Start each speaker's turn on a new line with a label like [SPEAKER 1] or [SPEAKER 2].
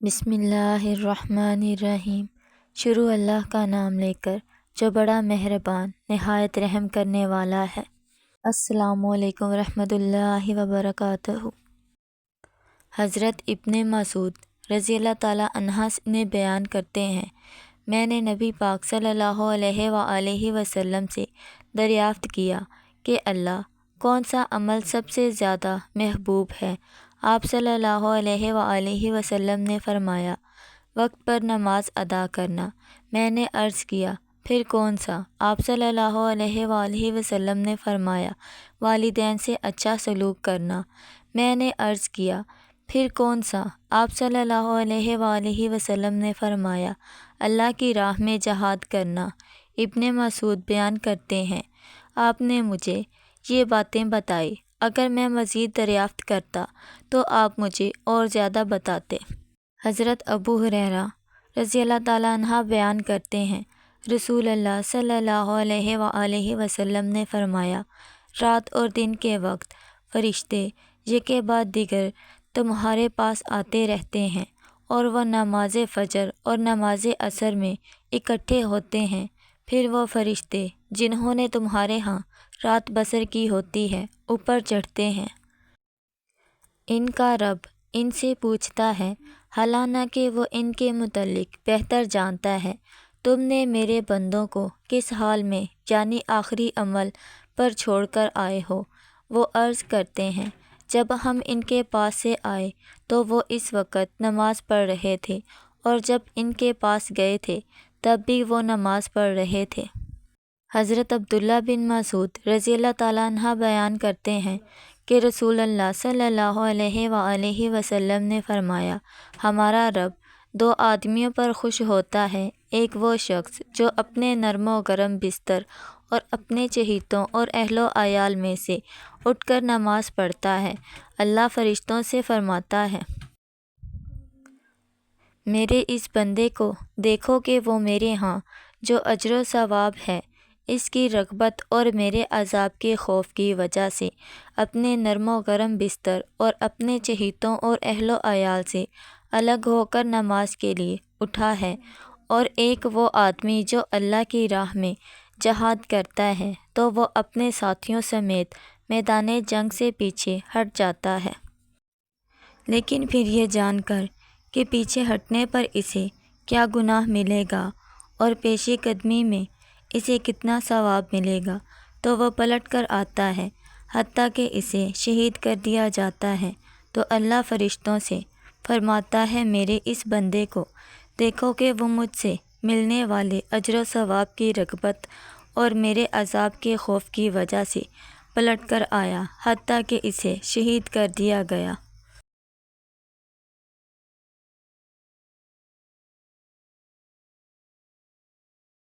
[SPEAKER 1] بسم اللہ الرحمن الرحیم۔ شروع اللہ کا نام لے کر جو بڑا مہربان نہایت رحم کرنے والا ہے۔ السلام علیکم ورحمۃ اللہ وبرکاتہ۔ حضرت ابن مسعود رضی اللہ تعالیٰ عنہ نے بیان کرتے ہیں، میں نے نبی پاک صلی اللہ علیہ وآلہ وسلم سے دریافت کیا کہ اللہ کون سا عمل سب سے زیادہ محبوب ہے؟ آپ صلی اللہ علیہ وآلہ وسلم نے فرمایا، وقت پر نماز ادا کرنا۔ میں نے عرض کیا، پھر کون سا؟ آپ صلی اللہ علیہ وآلہ وسلم نے فرمایا، والدین سے اچھا سلوک کرنا۔ میں نے عرض کیا، پھر کون سا؟ آپ صلی اللہ علیہ وآلہ وسلم نے فرمایا، اللہ کی راہ میں جہاد کرنا۔ ابن مسعود بیان کرتے ہیں، آپ نے مجھے یہ باتیں بتائی، اگر میں مزید دریافت کرتا تو آپ مجھے اور زیادہ بتاتے۔ حضرت ابو ہریرہ رضی اللہ تعالیٰ عنہ بیان کرتے ہیں، رسول اللہ صلی اللہ علیہ وآلہ وسلم نے فرمایا، رات اور دن کے وقت فرشتے یکے بعد دیگر تمہارے پاس آتے رہتے ہیں، اور وہ نماز فجر اور نماز عصر میں اکٹھے ہوتے ہیں۔ پھر وہ فرشتے جنہوں نے تمہارے ہاں رات بسر کی ہوتی ہے اوپر چڑھتے ہیں۔ ان کا رب ان سے پوچھتا ہے، حالانکہ وہ ان کے متعلق بہتر جانتا ہے، تم نے میرے بندوں کو کس حال میں یعنی آخری عمل پر چھوڑ کر آئے ہو؟ وہ عرض کرتے ہیں، جب ہم ان کے پاس سے آئے تو وہ اس وقت نماز پڑھ رہے تھے، اور جب ان کے پاس گئے تھے تب بھی وہ نماز پڑھ رہے تھے۔ حضرت عبداللہ بن مسعود رضی اللہ تعالیٰ عنہ بیان کرتے ہیں کہ رسول اللہ صلی اللہ علیہ وآلہ وسلم نے فرمایا، ہمارا رب دو آدمیوں پر خوش ہوتا ہے، ایک وہ شخص جو اپنے نرم و گرم بستر اور اپنے چہیتوں اور اہل و عیال میں سے اٹھ کر نماز پڑھتا ہے۔ اللہ فرشتوں سے فرماتا ہے، میرے اس بندے کو دیکھو کہ وہ میرے ہاں جو اجر و ثواب ہے اس کی رغبت اور میرے عذاب کے خوف کی وجہ سے اپنے نرم و گرم بستر اور اپنے چہیتوں اور اہل و عیال سے الگ ہو کر نماز کے لیے اٹھا ہے، اور ایک وہ آدمی جو اللہ کی راہ میں جہاد کرتا ہے تو وہ اپنے ساتھیوں سمیت میدان جنگ سے پیچھے ہٹ جاتا ہے، لیکن پھر یہ جان کر کہ پیچھے ہٹنے پر اسے کیا گناہ ملے گا اور پیش قدمی میں اسے کتنا ثواب ملے گا، تو وہ پلٹ کر آتا ہے حتیٰ کہ اسے شہید کر دیا جاتا ہے۔ تو اللہ فرشتوں سے فرماتا ہے، میرے اس بندے کو دیکھو کہ وہ مجھ سے ملنے والے اجر و ثواب کی رغبت اور میرے عذاب کے خوف کی وجہ سے پلٹ کر آیا حتیٰ کہ اسے شہید کر دیا گیا۔